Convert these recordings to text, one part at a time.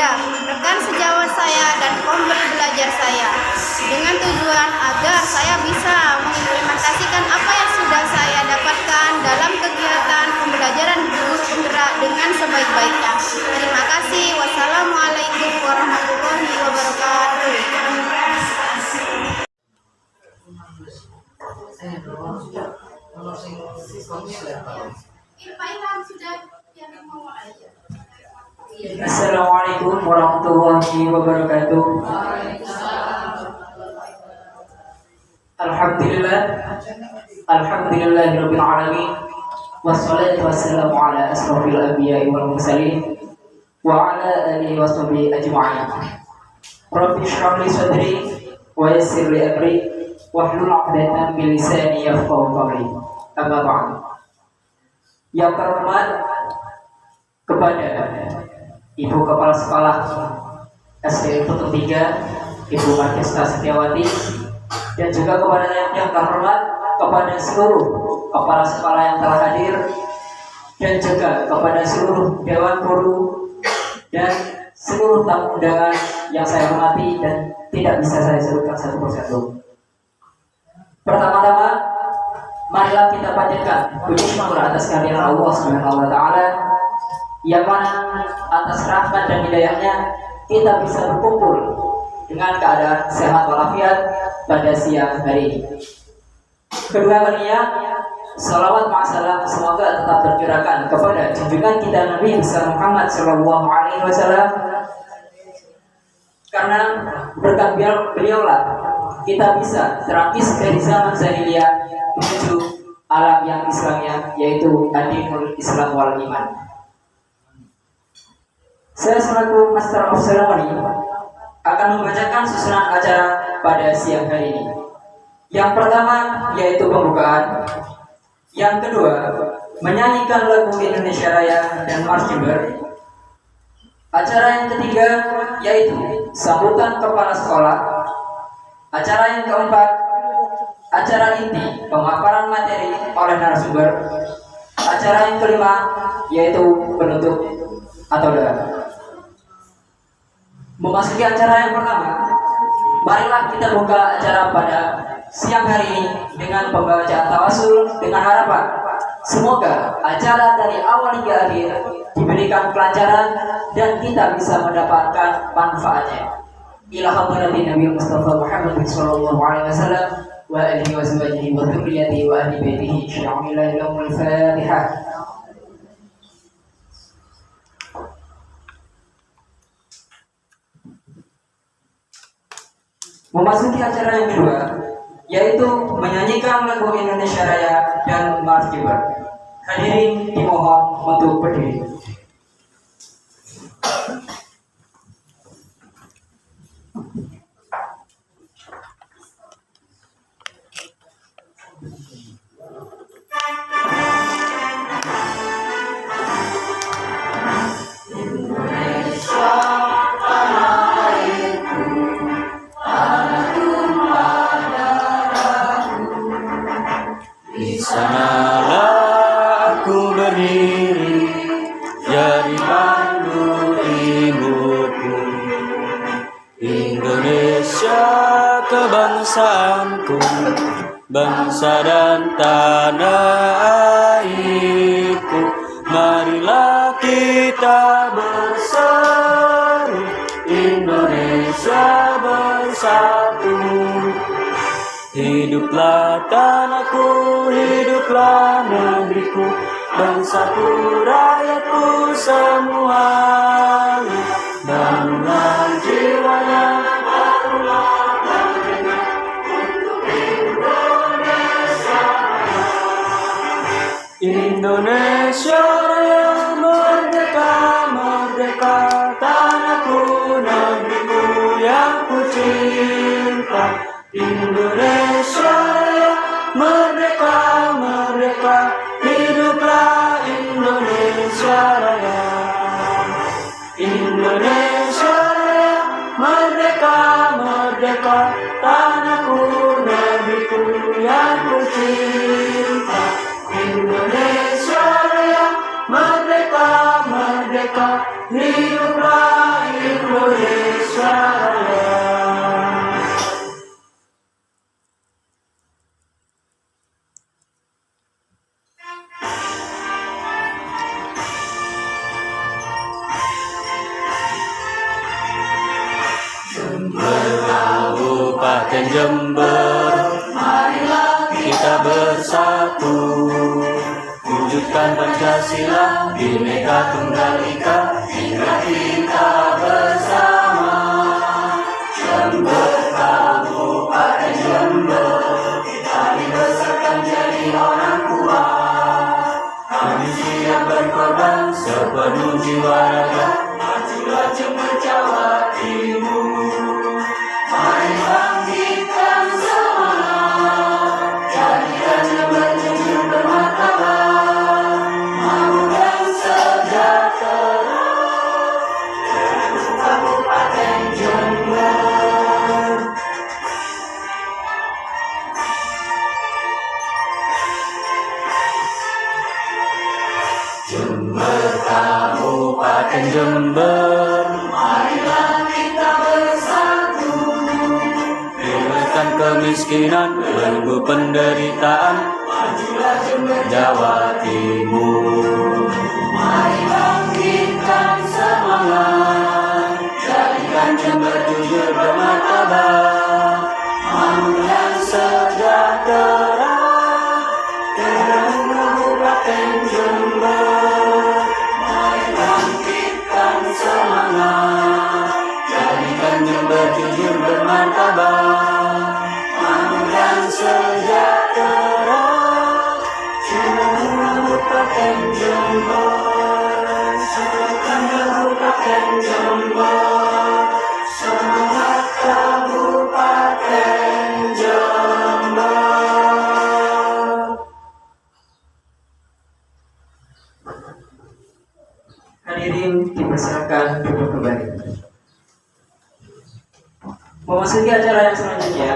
Anda, rekan sejawat saya dan pemberi belajar saya, dengan tujuan agar saya bisa mengimplementasikan apa yang sudah saya dapatkan dalam kegiatan pembelajaran guru penggerak dengan sebaik-baiknya. Terima kasih. Wassalamualaikum warahmatullahi wabarakatuh. Assalamualaikum warahmatullahi wabarakatuh. Alhamdulillahirabbil alamin. Wassalatu wassalamu ala asrofil anbiya'i wal mursalin wa ala alihi washabihi ajma'in. Rabbi shrah li sadri wa yassir li amri wahlul 'uqdatam min lisani yafqahu qawli. Amma ba'd. Yang terhormat kepada Ibu Kepala Sekolah SD Tutup 3, Ibu Markesta Setiawati, dan juga kepada yang terhormat kepada seluruh kepala sekolah yang telah hadir, dan juga kepada seluruh dewan guru dan seluruh tamu undangan yang saya hormati dan tidak bisa saya sebutkan satu persatu. Pertama-tama, marilah kita panjatkan puji syukur atas kehadiran Allah Subhanahu wa taala, yang mana atas rahmat dan hidayahnya kita bisa berkumpul dengan keadaan sehat walafiat pada siang hari ini. Kedua kalinya, salawat ma'asalam semoga tetap tercurahkan kepada junjungan kita Nabi besar Muhammad Sallallahu Alaihi Wasallam, karena berkat beliaulah kita bisa terangkis dari zaman jahiliyah menuju alam yang Islamnya, yaitu Adinul Islam wal Iman. Saya selaku Master of Ceremony akan membacakan susunan acara pada siang hari ini. Yang pertama yaitu pembukaan, yang kedua menyanyikan lagu Indonesia Raya dan Marching Band. Acara yang ketiga yaitu sambutan kepala sekolah. Acara yang keempat, acara inti pemaparan materi oleh narasumber. Acara yang kelima yaitu penutup atau doa. Memasuki acara yang pertama, marilah kita buka acara pada siang hari ini dengan pembacaan tawasul, dengan harapan semoga acara dari awal hingga akhir diberikan kelancaran dan kita bisa mendapatkan manfaatnya. Ila hadratin Nabi Mustafa Muhammad sallallahu alaihi wasallam wa alihi wa sahbihi wa dzurriyyatihi wa ahli baitihi. Syamillahi lahumul Fatihah. Memasuki acara yang kedua, yaitu menyanyikan lagu Indonesia Raya dan Marching Band. Hadirin dimohon untuk berdiri. Sanalah aku berdiri jadi pandu ibuku, Indonesia kebangsaanku, bangsa dan tanah airku. Marilah kita bersatu, Indonesia bersatu. Hiduplah tanahku, hiduplah negeriku, bangsaku, rakyatku semuanya. Bangunlah jiwanya, bangunlah bangkitnya untuk Indonesia. Indonesia Raya merdeka, merdeka, tanahku, negeriku yang ku cinta. Indonesia Raya merdeka, merdeka, hiduplah Indonesia Raya. Indonesia Raya merdeka, merdeka, tanahku, negeriku yang ku cinta. Indonesia Raya merdeka, merdeka, hiduplah Indonesia. Kabupaten Jember, marilah kita bersatu, wujudkan Pancasila, Bhinneka Tunggal Ika, hingga kita bersama. Jember, Kabupaten Jember, kita dibesarkan jadi orang kuat. Kami siap berkorban sepenuh jiwa raga, majulah Jember Jawa Timur. Mari bangkitkan semangat, jadikan Jember jujur bermartabat, makmur dan sejahtera. Kabupaten Jember. Jember, Kabupaten Jember, marilah kita bersatu, bebaskan kemiskinan, belenggu penderitaan, majulah Jember Jawa Timur. Mari bangkitkan semangat, jadikan Jember jujur bermartabat, makmur dan sejahtera. Kabupaten Jember, mari bangkitkan semangat, jadikan Jember jujur bermartabat, makmur dan sejahtera. Kabupaten Jember, Kabupaten Jember, semangat Kabupaten Jember. Hadirin dipersilakan duduk kembali. Memasuki acara yang selanjutnya,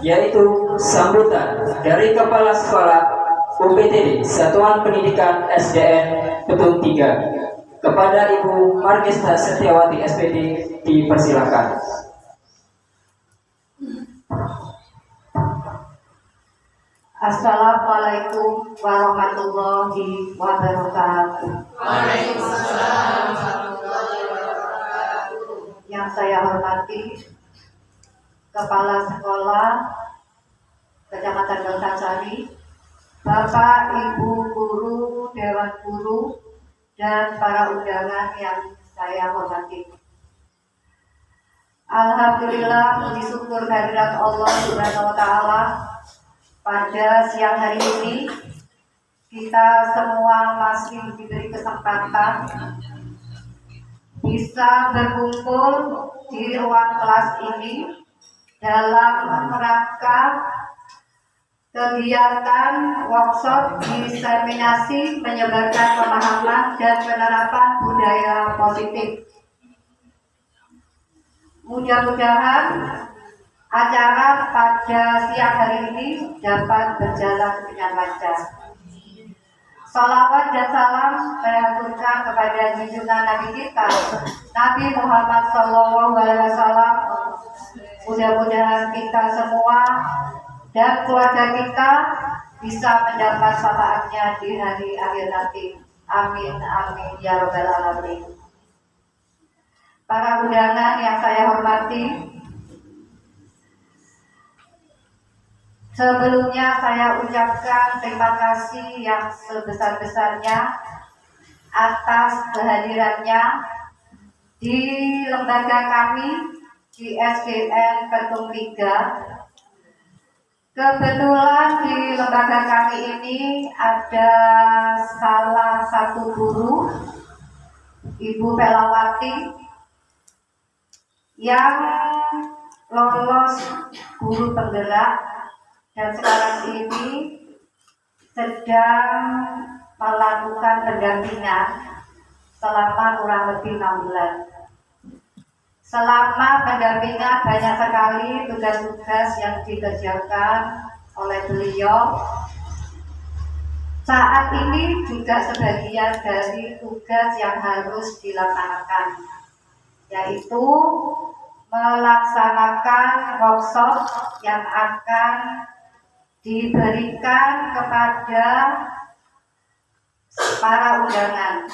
yaitu sambutan dari Kepala Sekolah UPTD Satuan Pendidikan SDN Petung 3 kepada Ibu Margesta Setiawati SPD, dipersilakan. Assalamualaikum warahmatullahi wabarakatuh. Waalaikumsalam warahmatullahi wabarakatuh. Yang saya hormati Kepala Sekolah Kecamatan Geltansari, Bapak, Ibu Guru, Dewan Guru, dan para undangan yang saya hormati. Alhamdulillah, puji syukur kehadirat Allah Subhanahu wa Ta'ala. Pada siang hari ini kita semua masih diberi kesempatan bisa berkumpul di ruang kelas ini dalam rangka kegiatan workshop diseminasi menyebarkan pemahaman dan penerapan budaya positif. Mudah-mudahan acara pada siang hari ini dapat berjalan dengan lancar. Salawat dan salam saya aturkan kepada junjungan Nabi kita, Nabi Muhammad SAW. Mudah-mudahan kita semua dan keluarga kita bisa mendapat syafaatnya di hari akhir nanti. Amin, amin, ya Rabbal Alamin. Para undangan yang saya hormati, sebelumnya saya ucapkan terima kasih yang sebesar-besarnya atas kehadirannya di lembaga kami di SDN Petung 3. Kebetulan di lembaga kami ini ada salah satu guru, Ibu Pelawati, yang lolos guru penggerak dan sekarang ini sedang melakukan pendampingan selama kurang lebih 6 bulan. Selama pendampingan banyak sekali tugas-tugas yang dikerjakan oleh beliau. Saat ini juga sebagian dari tugas yang harus dilaksanakan, yaitu melaksanakan workshop yang akan diberikan kepada para undangan.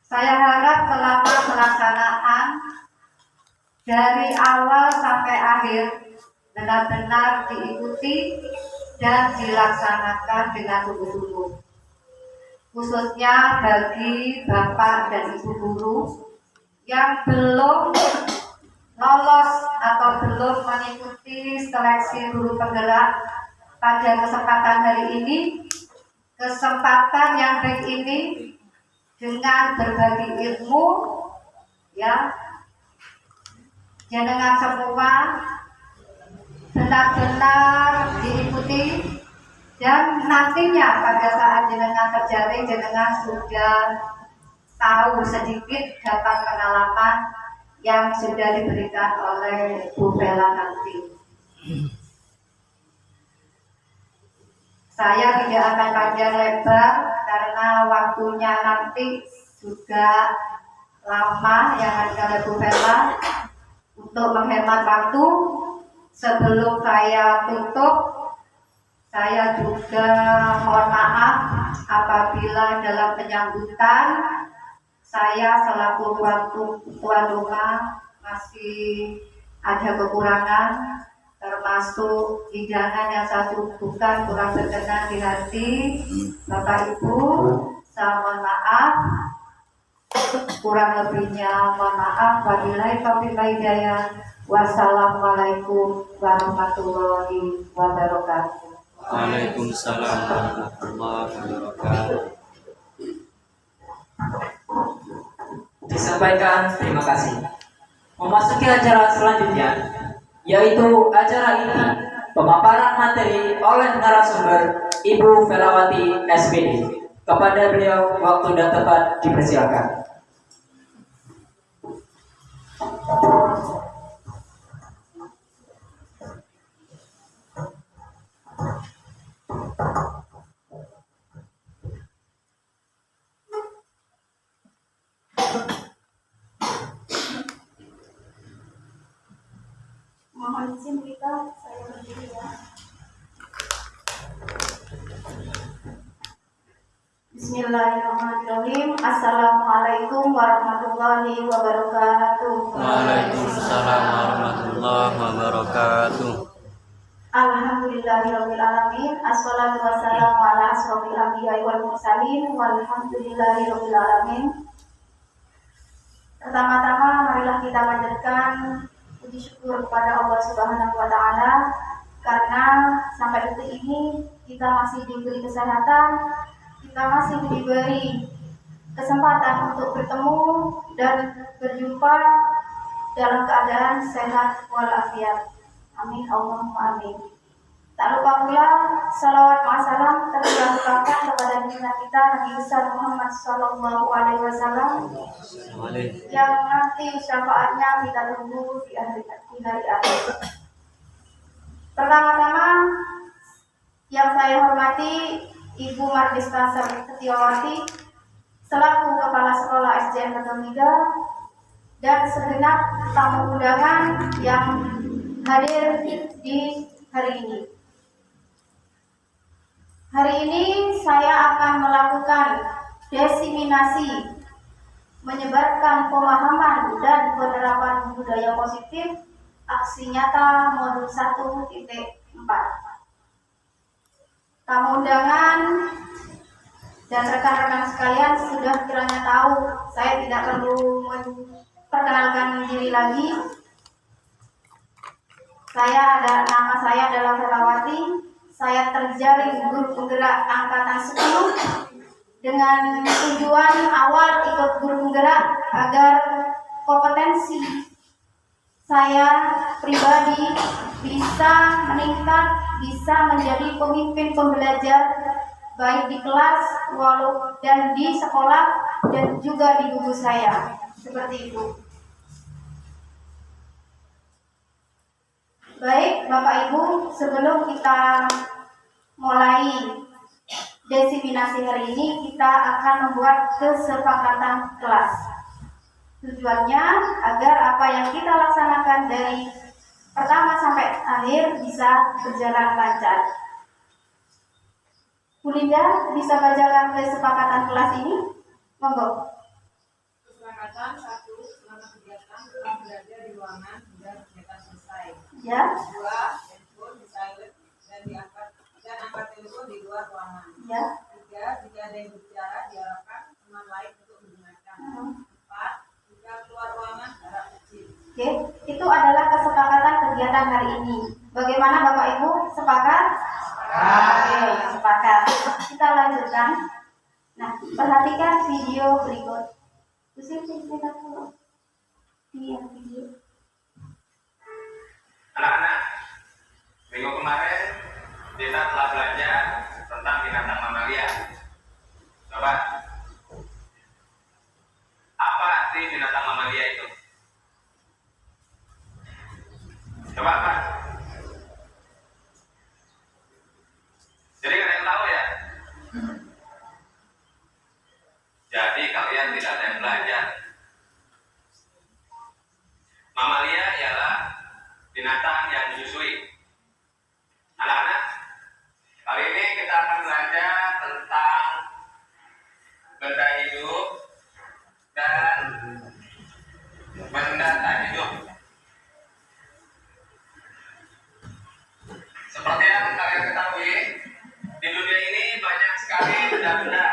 Saya harap selama pelaksanaan dari awal sampai akhir benar-benar diikuti dan dilaksanakan dengan sungguh-sungguh. Khususnya bagi Bapak dan Ibu guru yang belum lolos atau belum mengikuti seleksi guru penggerak pada kesempatan hari ini, kesempatan yang baik ini dengan berbagi ilmu, ya, jenengan semua benar-benar diikuti, dan nantinya pada saat jenengan terjaring, jenengan sudah tahu sedikit dapat pengalaman yang sudah diberikan oleh Bu Bella nanti. Saya tidak akan panjang lebar karena waktunya nanti sudah lama yang ada oleh Bu Bella. Untuk menghemat waktu, sebelum saya tutup, saya juga mohon maaf apabila dalam penyambutan saya selaku tuan rumah masih ada kekurangan, termasuk hidangan yang saya suguhkan kurang berkenan di hati Bapak Ibu. Saya mohon maaf, kurang lebihnya mohon maaf. Wabillahi taufiq wal hidayah. Wassalamualaikum warahmatullahi wabarakatuh. Waalaikumsalam warahmatullahi wabarakatuh. Disampaikan terima kasih. Memasuki acara selanjutnya, yaitu acara ini pemaparan materi oleh narasumber Ibu Felawati SPD. Kepada beliau waktu dan tempat dipersilakan. Mohon izin kita, saya berdiri ya. Bismillahirrahmanirrahim. Assalamualaikum warahmatullahi wabarakatuh. Waalaikumsalam warahmatullahi wabarakatuh. Alhamdulillahirabbil alamin. Assalatu wassalamu ala asrofil anbiya'i wal mursalin. Walhamdulillahirabbil alamin. Pertama-tama marilah kita panjatkan puji syukur kepada Allah Subhanahu wa taala karena sampai detik ini kita masih diberi kesehatan, kita masih diberi kesempatan untuk bertemu dan berjumpa dalam keadaan sehat walafiat. Amin Allahumma amin. Tak lupa pula salawat wa salam tercurahkan kepada junjungan kita Nabi besar Muhammad sallallahu alaihi wasallam yang nanti syafaatnya kita tunggu di hari akhir. Pertama-tama yang saya hormati Ibu Mardista Setiawati selaku Kepala Sekolah SDN Negeri 3 dan segenap tamu undangan yang hadir di hari ini. Hari ini saya akan melakukan diseminasi, menyebarkan pemahaman dan penerapan budaya positif aksi nyata modul 1.4. Tamu undangan dan rekan-rekan sekalian sudah kiranya tahu, saya tidak perlu memperkenalkan diri lagi. Nama saya adalah Felawati. Saya terjaring guru penggerak angkatan 10 dengan tujuan awal ikut guru penggerak agar kompetensi saya pribadi bisa meningkat, bisa menjadi pemimpin pembelajar baik di kelas dan di sekolah dan juga di guru saya. Seperti itu. Baik, Bapak Ibu, sebelum kita mulai diseminasi hari ini, kita akan membuat kesepakatan kelas. Tujuannya agar apa yang kita laksanakan dari pertama sampai akhir bisa berjalan lancar. Bu Linda, bisa bacakan kesepakatan kelas ini? Monggo. Kesepakatan 1. Selama kegiatan tetap berada di ruangan hingga kegiatan selesai. Ya. 2. Oke, itu adalah kesepakatan kegiatan hari ini. Bagaimana Bapak Ibu? Sepakat? Oke, sepakat. Kita lanjutkan. Nah, perhatikan video berikut. Usir cerita dulu. Iya, video. Anak-anak, minggu kemarin kita telah belajar tentang binatang mamalia. Coba, apa arti binatang mamalia itu? Coba apa? Jadi kalian tahu ya? Jadi kalian tidak ada yang belajar. Mamalia ialah binatang yang menyusui. Anak-anak, kali ini kita akan belajar tentang benda hidup dan benda tak hidup. Seperti yang kalian ketahui, di dunia ini banyak sekali benda-benda.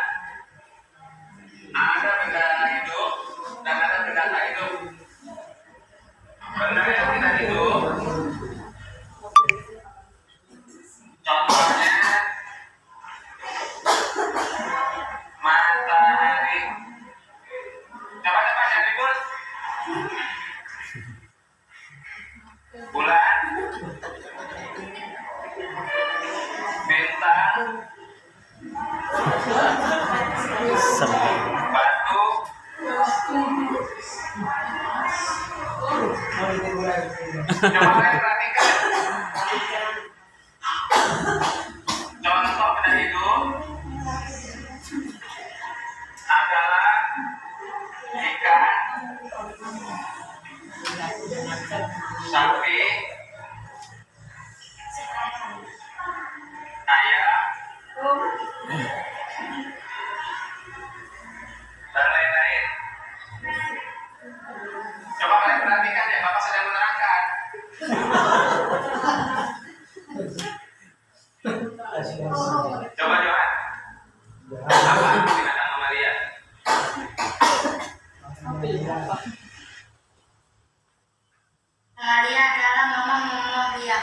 Ada benda hidup dan ada benda tak hidup. Benda yang tidak hidup, contohnya matahari. Coba cari bos. Bulan, bintang, batu, coba kalian perhatikan. Contoh benda hidup adalah ikan, sapi, ayam, dan lain-lain. Coba kalian perhatikan ya, Bapak sedang menerangkan. Coba Johan, apa arti binatang mamalia? Mamalia adalah mama mamalia.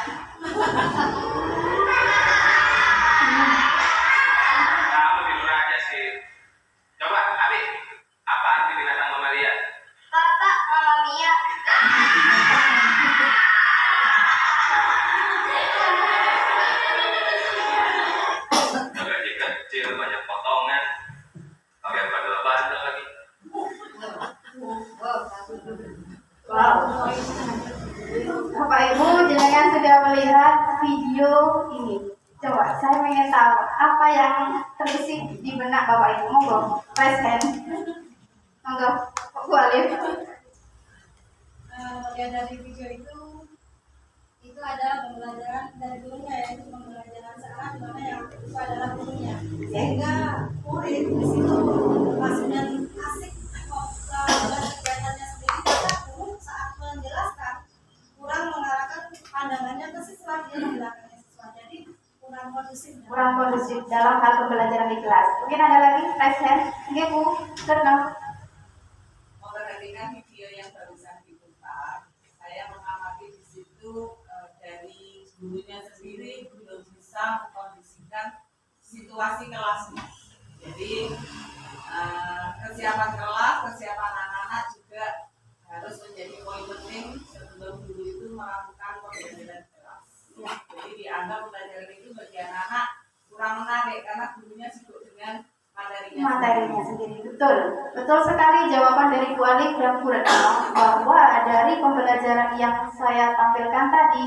Kamu tidur aja sih. Coba, Abi, apa arti binatang mamalia? Bapak mamalia. Gaji kecil, banyak potongan. Kalian pada bandel lagi. Wow. Bapak Ibu, jenengan sudah melihat video ini. Coba, saya ingin tahu apa yang terbesit di benak Bapak Ibu. Monggo, raise hand. Monggo, Bu Alif. Ya dari video itu adalah pembelajaran dari gurunya, yaitu pembelajaran searah di mana yang itu adalah gurunya, sehingga murid di situ masih dan asik kegiatannya sendiri, karena guru saat menjelaskan kurang mengarahkan pandangannya ke siswa, dia menjelaskan siswa, jadi kurang kondusif Dalam hal pembelajaran di kelas. Mungkin ada lagi, raise hand. Oke Bu, tenang. Memperhatikan video yang barusan diputar, saya mengamati di situ dari gurunya sendiri belum bisa mengkondisikan situasi kelasnya. Jadi kesiapan kelas, kesiapan anak-anak juga harus menjadi poin penting sebelum guru itu melakukan pembelajaran kelas. Jadi dianggap pembelajaran itu bagi anak-anak kurang menarik karena gurunya sibuk dengan materinya sendiri. Betul sekali jawaban dari Bu Alif dan Bu Retno, bahwa dari pembelajaran yang saya tampilkan tadi,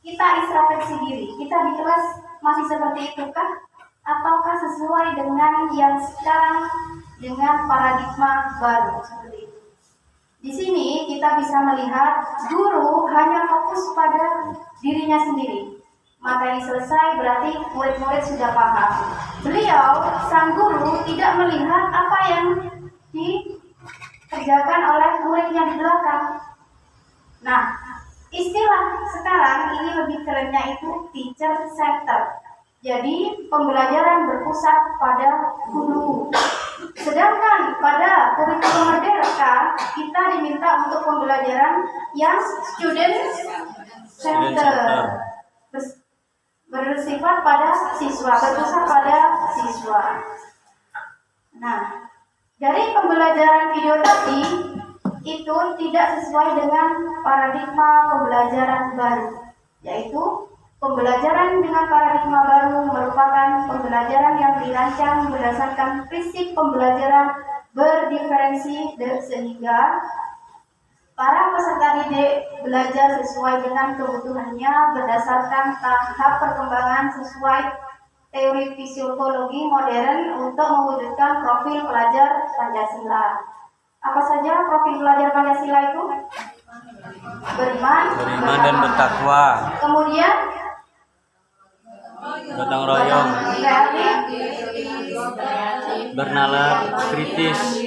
kita introspeksi diri. Kita di kelas masih seperti itu kah? Ataukah sesuai dengan yang sekarang dengan paradigma baru seperti itu? Di sini kita bisa melihat guru hanya fokus pada dirinya sendiri. Materi selesai berarti murid-murid sudah paham. Beliau, sang guru, tidak melihat apa yang dikerjakan oleh muridnya di belakang. Nah, istilah sekarang ini lebih kerennya itu teacher center. Jadi pembelajaran berpusat pada guru. Sedangkan pada kurikulum merdeka kita diminta untuk pembelajaran yang student center, bersifat pada siswa, berpusat pada siswa. Nah, dari pembelajaran video tadi itu tidak sesuai dengan paradigma pembelajaran baru, yaitu pembelajaran dengan paradigma baru merupakan pembelajaran yang dirancang berdasarkan prinsip pembelajaran berdiferensi sehingga para peserta didik belajar sesuai dengan kebutuhannya berdasarkan tahap perkembangan sesuai teori psikologi modern untuk mewujudkan profil pelajar Pancasila. Apa saja profil pelajar Pancasila itu? Beriman dan bertakwa, kemudian gotong royong, bernalar, kritis.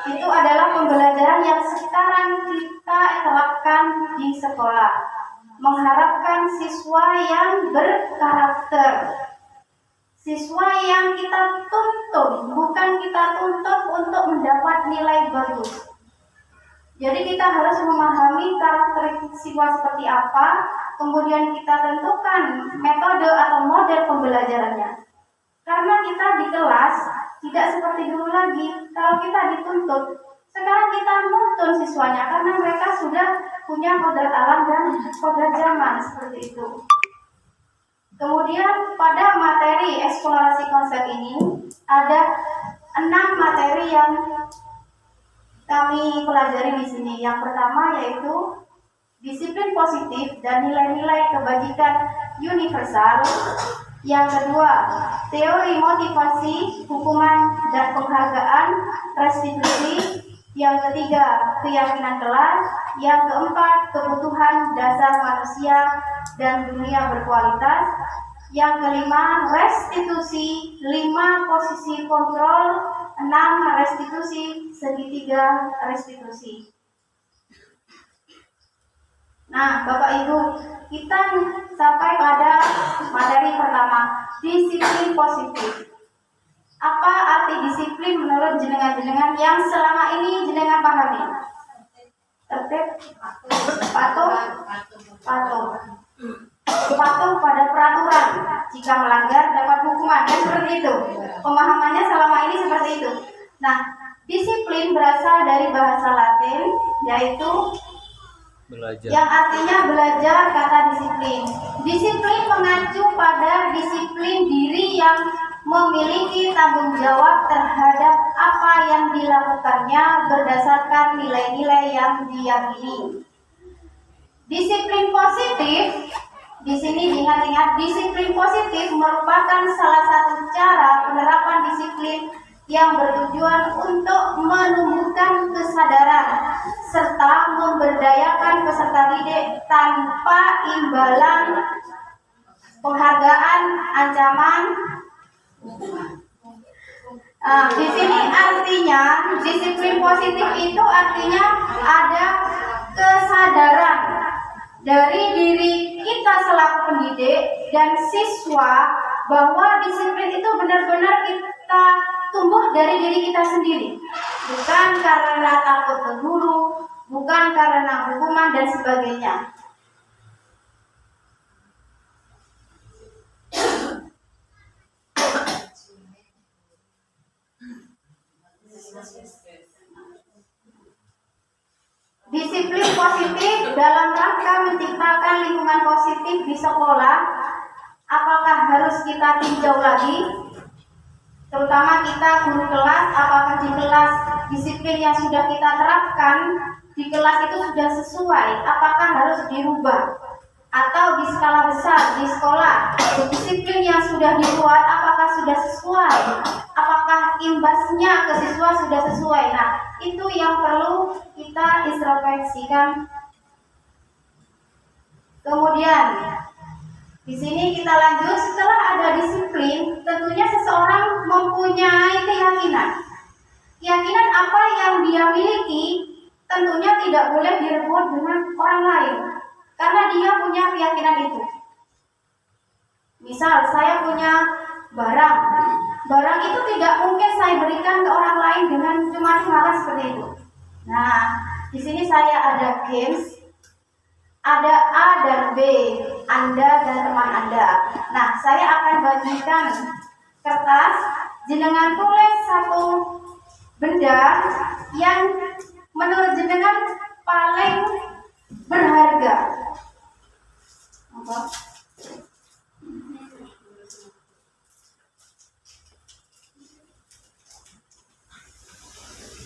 Itu adalah pembelajaran yang sekarang kita terapkan di sekolah, mengharapkan siswa yang berkarakter, siswa yang kita tuntut, bukan kita tuntut untuk mendapat nilai bagus. Jadi kita harus memahami karakteristik siswa seperti apa, kemudian kita tentukan metode atau model pembelajarannya. Karena kita di kelas tidak seperti dulu lagi. Kalau kita dituntut, sekarang kita nuntun siswanya karena mereka sudah punya kodrat alam dan kodrat zaman seperti itu. Kemudian pada materi eksplorasi konsep ini ada 6 materi yang kami pelajari di sini. Yang pertama yaitu disiplin positif dan nilai-nilai kebajikan universal. Yang kedua, teori motivasi, hukuman dan penghargaan, restitusi. Yang ketiga, keyakinan kelas. Yang keempat, kebutuhan dasar manusia dan dunia berkualitas. Yang kelima, restitusi. 5, posisi kontrol. 6, restitusi. Segitiga restitusi. Nah, Bapak Ibu, kita sampai pada materi pertama, disiplin positif. Apa arti disiplin menurut jenengan-jenengan yang selama ini jenengan pahami? Tertib, patuh pada peraturan. Jika melanggar dapat hukuman, dan seperti itu. Pemahamannya selama ini seperti itu. Nah, disiplin berasal dari bahasa Latin, yaitu belajar, yang artinya belajar, kata disiplin. Disiplin mengacu pada disiplin diri yang memiliki tanggung jawab terhadap apa yang dilakukannya berdasarkan nilai-nilai yang diyakini. Disiplin positif, di sini diingat-ingat, disiplin positif merupakan salah satu cara penerapan disiplin yang bertujuan untuk menumbuhkan kesadaran serta memberdayakan peserta didik tanpa imbalan, penghargaan, ancaman. Di sini artinya disiplin positif itu artinya ada kesadaran dari diri kita selaku pendidik dan siswa bahwa disiplin itu benar-benar kita tumbuh dari diri kita sendiri, bukan karena takut ke guru, bukan karena hukuman dan sebagainya. Disiplin positif dalam rangka menciptakan lingkungan positif di sekolah, apakah harus kita tinjau lagi? Terutama kita guru kelas, apakah di kelas disiplin yang sudah kita terapkan di kelas itu sudah sesuai? Apakah harus dirubah? Atau di skala besar di sekolah, disiplin yang sudah dibuat apakah sudah sesuai? Apakah imbasnya ke siswa sudah sesuai? Nah, itu yang perlu kita introspeksikan. Kemudian di sini kita lanjut, setelah ada disiplin, tentunya seseorang mempunyai keyakinan. Keyakinan apa yang dia miliki tentunya tidak boleh direbut dengan orang lain, karena dia punya keyakinan itu. Misal saya punya barang, barang itu tidak mungkin saya berikan ke orang lain dengan cuma-cuma seperti itu. Nah, di sini saya ada games, ada A dan B, Anda dan teman Anda. Nah, saya akan bagikan kertas, jenengan tulis satu benda yang menurut jenengan paling berharga. Apa?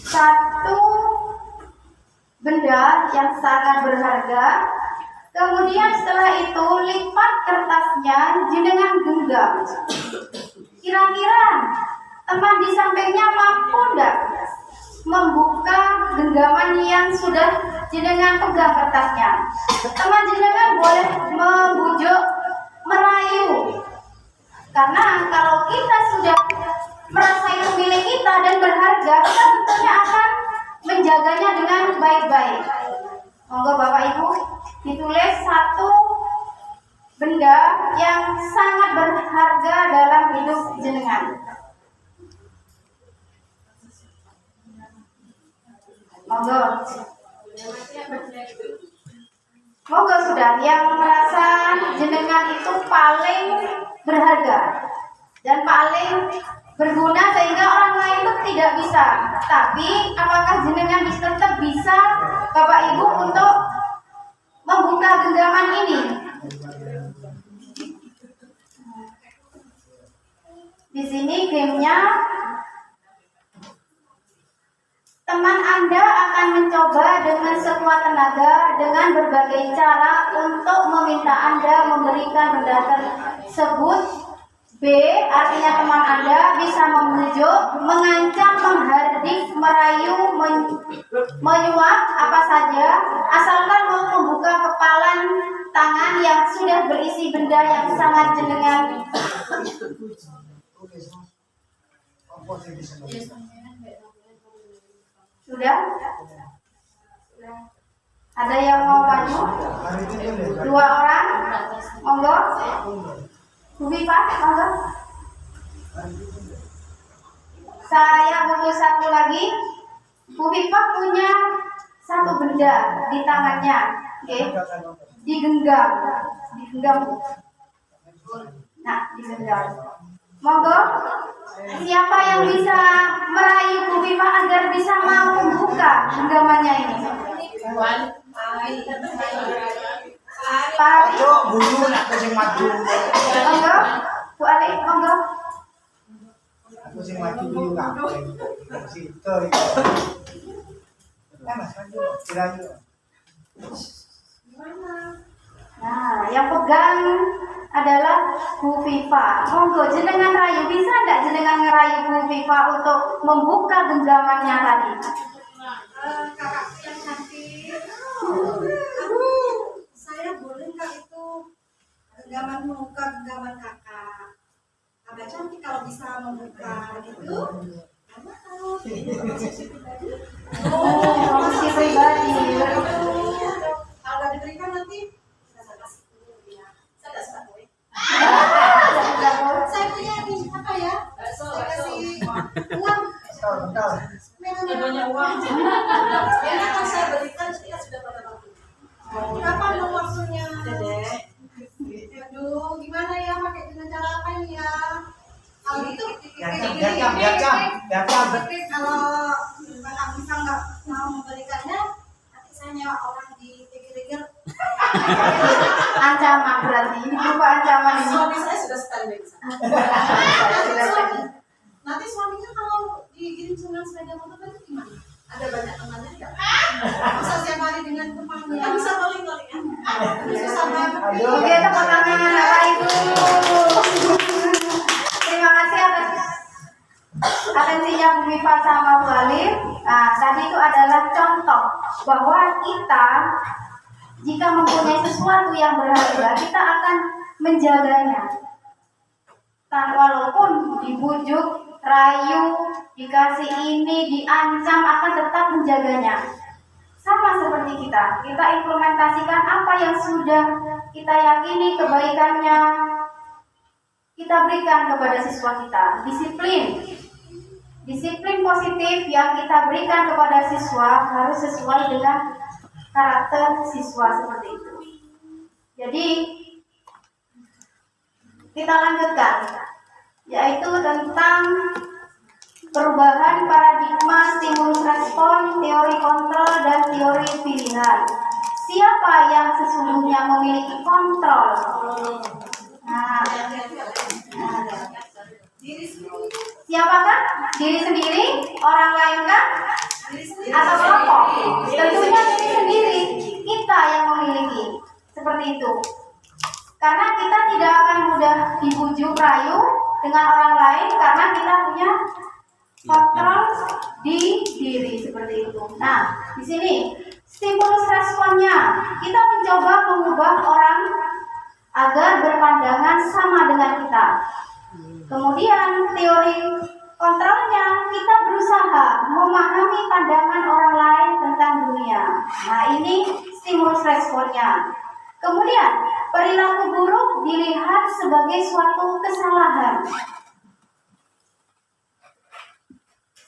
Satu benda yang sangat berharga. Kemudian setelah itu lipat kertasnya, jenengan genggam. Kira-kira teman di sampingnya mampu enggak membuka genggaman yang sudah jenengan pegang kertasnya? Teman jenengan boleh membujuk, merayu. Karena kalau kita sudah merasa itu milik kita dan berharga, kita tentunya akan menjaganya dengan baik-baik. Monggo Bapak Ibu ditulis satu benda yang sangat berharga dalam hidup jenengan. Monggo. Monggo sudah yang merasa jenengan itu paling berharga dan paling berguna sehingga orang lain itu tidak bisa. Tapi apakah jenengan tetap bisa Bapak Ibu untuk membuka genggaman ini? Di sini gamenya, teman Anda akan mencoba dengan sekuat tenaga dengan berbagai cara untuk meminta Anda memberikan benda tersebut. B artinya teman Anda bisa membujuk, mengancam, menghardik, merayu, menyuap apa saja, asalkan mau membuka kepalan tangan yang sudah berisi benda yang sangat jenengan. Sudah? Ada yang mau maju? 2 orang? Monggo. Bu Viva, monggo. Saya butuh satu lagi. Bu Viva punya satu benda di tangannya, oke? Digenggam. Nah, digenggam. Monggo. Siapa yang bisa merayu Bu Viva agar bisa mau membuka genggamannya ini? Pak bulu nak sing maju. Monggo, Bu Ali, monggo. Aku sing maju dulu nak. Situ. Mas maju, kira-kira. Nah, yang pegang adalah Bu Viva. Monggo jenengan rayu, bisa enggak jenengan ngerayu Bu Viva untuk membuka genggamannya tadi? Kakakku yang cantik, saya boleh nggak itu genggaman membuka genggaman kakak? Ada cantik kalau bisa membuka gitu. Karena kalau Promosi pribadi. kalau nggak diberikan nanti saya kasih dulu ya. Saya nggak suka kue. Saya punya nih apa ya? Saya kasih uang. Betul. Memangnya uang. Karena kalau saya berikan saya sudah pada waktu. Kapan mau waktunya? Dedek. Aduh, gimana ya pakai dengan cara apa ini ya? Kalau itu Biarkan. kalau kakak bisa nggak mau memberikannya, nanti saya nyewa orang di Tegir-Tegir. Ancaman berarti ini berupa ancaman ini. Suami saya sudah standby di sana. Nanti suaminya kalau dikirim dengan sepeda motor itu gimana? Ada banyak temannya nggak? Masa setiap hari dengan temannya? Kan bisa toling-toling ya? Susah banget. Oke, tepuk tangan Bapak Ibu. Terima kasih atas atensinya Bu Viva sama Bu Alif. Nah, tadi itu adalah contoh bahwa kita jika mempunyai sesuatu yang berharga, kita akan menjaganya. Walaupun dibujuk, rayu, dikasih ini, diancam, akan tetap menjaganya. Sama seperti kita implementasikan apa yang sudah kita yakini kebaikannya, kita berikan kepada siswa kita. Disiplin positif yang kita berikan kepada siswa harus sesuai dengan karakter siswa seperti itu. Jadi kita lanjutkan, yaitu tentang perubahan paradigma stimulus respon, teori kontrol, dan teori pilihan. Siapa yang sesungguhnya memiliki kontrol? Nah, siapakah? Diri sendiri? Orang lain kah? Atau kelompok? Tentunya diri sendiri. Kita yang memiliki. Seperti itu. Karena kita tidak akan mudah dibujuk rayu dengan orang lain karena kita punya kontrol di diri seperti itu. Nah, di sini stimulus responnya kita mencoba mengubah orang agar berpandangan sama dengan kita. Kemudian teori kontrolnya kita berusaha memahami pandangan orang lain tentang dunia. Nah, ini stimulus responnya. Kemudian perilaku buruk dilihat sebagai suatu kesalahan.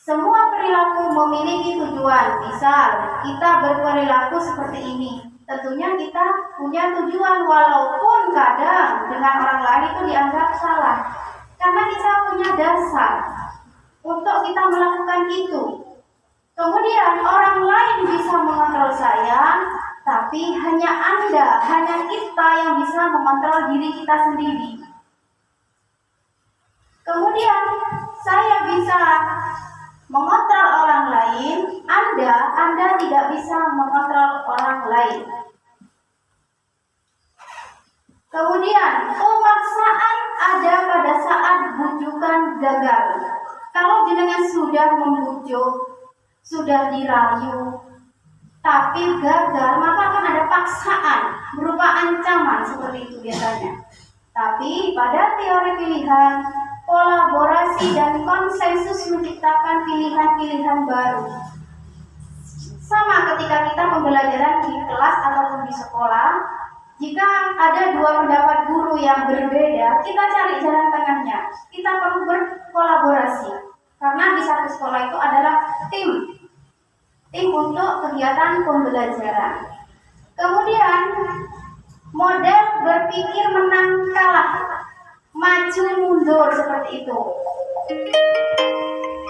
Semua perilaku memiliki tujuan. Misal, kita berperilaku seperti ini. Tentunya kita punya tujuan walaupun kadang dengan orang lain itu dianggap salah. Karena kita punya dasar untuk kita melakukan itu. Kemudian orang lain bisa mengontrol saya, tapi hanya Anda, hanya kita yang bisa mengontrol diri kita sendiri. Kemudian saya bisa mengontrol orang lain, Anda tidak bisa mengontrol orang lain. Kemudian pemaksaan ada pada saat bujukan gagal. Kalau jenengan sudah membujuk, sudah dirayu, tapi gagal, maka akan ada paksaan berupa ancaman seperti itu biasanya. Tapi pada teori pilihan, kolaborasi dan konsensus menciptakan pilihan-pilihan baru. Sama ketika kita pembelajaran di kelas ataupun di sekolah, jika ada dua pendapat guru yang berbeda, kita cari jalan tengahnya. Kita perlu berkolaborasi. Karena di satu sekolah itu adalah tim untuk kegiatan pembelajaran. Kemudian model berpikir menang kalah, maju mundur seperti itu.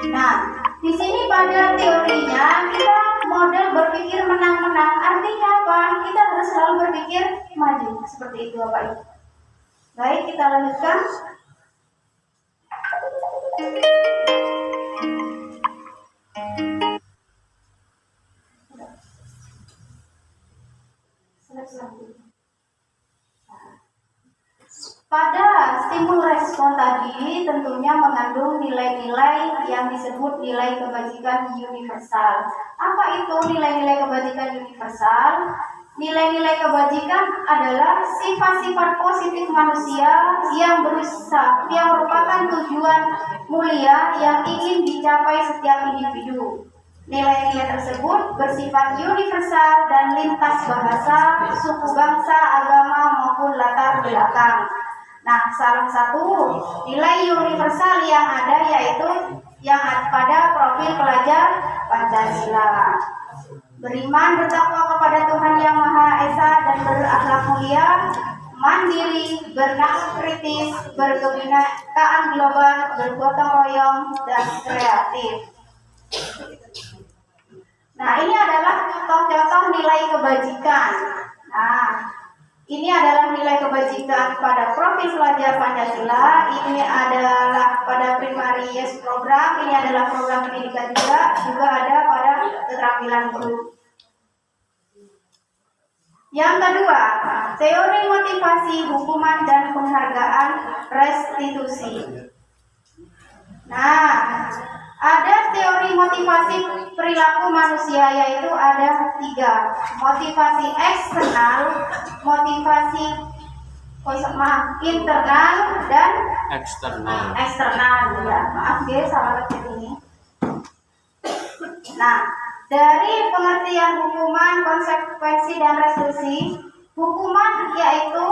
Nah, di sini pada teorinya kita model berpikir menang-menang. Artinya apa? Kita harus selalu berpikir maju seperti itu, Bapak Ibu. Baik, kita lanjutkan. Pada stimulus respon tadi tentunya mengandung nilai-nilai yang disebut nilai kebajikan universal. Apa itu nilai-nilai kebajikan universal? Nilai-nilai kebajikan adalah sifat-sifat positif manusia yang merupakan tujuan mulia yang ingin dicapai setiap individu. Nilai-nilai tersebut bersifat universal dan lintas bahasa, suku bangsa, agama maupun latar belakang. Nah, salah satu nilai universal yang ada yaitu yang pada profil pelajar Pancasila. Beriman, bertakwa kepada Tuhan Yang Maha Esa dan berakhlak mulia, mandiri, bernalar kritis, berkebinekaan global, bergotong royong, dan kreatif. Nah, ini adalah contoh-contoh nilai kebajikan. Nah, ini adalah nilai kebajikan pada profil pelajar Pancasila. Ini adalah pada primary yes program. Ini adalah program pendidikan juga ada pada keterampilan guru. Yang kedua, teori motivasi, hukuman dan penghargaan restitusi. Nah, ada teori motivasi perilaku manusia yaitu ada 3. Motivasi eksternal, motivasi internal dan eksternal. Ya, maaf guys, salah ketik ini. Nah, dari pengertian hukuman, konsekuensi dan restitusi, hukuman yaitu